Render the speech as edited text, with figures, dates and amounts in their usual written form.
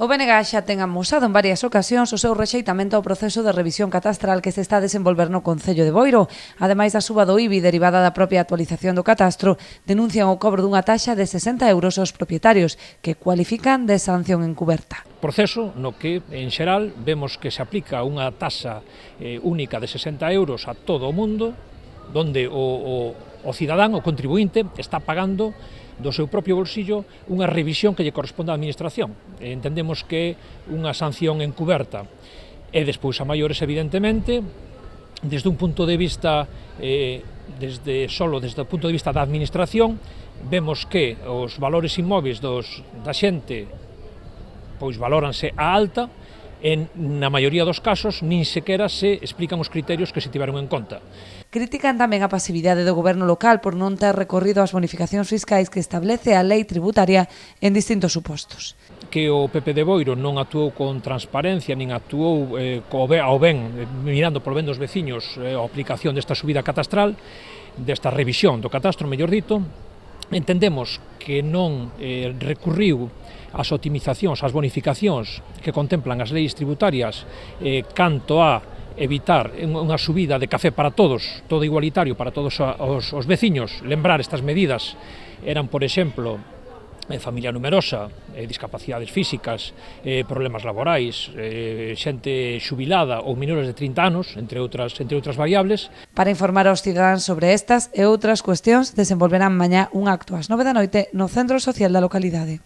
O BNG xa ten amosado en varias ocasións o seu rexeitamento ao proceso de revisión catastral que se está a desenvolver no Concello de Boiro. Ademais da suba do IBI derivada da propia actualización do catastro, denuncian o cobro dunha taxa de 60 euros aos propietarios, que cualifican de sanción encuberta. Proceso no que, en xeral, vemos que se aplica unha taxa única de 60 euros a todo o mundo, donde o cidadán, o contribuinte, está pagando do seu propio bolsillo unha revisión que lle corresponde á administración. Entendemos que é unha sanción encuberta. E despois a maiores, evidentemente, desde un punto de vista, desde o punto de vista da administración, vemos que os valores inmóveis da xente pois valóranse á alta, e na maioría dos casos nin sequera se explican os criterios que se tiveron en conta. Critican tamén a pasividade do goberno local por non ter recorrido as bonificacións fiscais que establece a lei tributaria en distintos supostos. Que o PP de Boiro non actuou con transparencia, nin actuou ao ben, mirando polo ben dos veciños, a aplicación desta subida catastral, desta revisión do catastro, mellor dito. Entendemos que non recurriu ás optimizacións, ás bonificacións que contemplan as leis tributarias canto a evitar unha subida de café para todos, todo igualitario para todos os veciños. Lembrar estas medidas eran, por exemplo, familia numerosa, discapacidades físicas, problemas laborais, xente xubilada ou menores de 30 anos, entre outras variables. Para informar aos cidadáns sobre estas e outras cuestións, desenvolverán mañá un acto ás 9 da noite no Centro Social da localidade.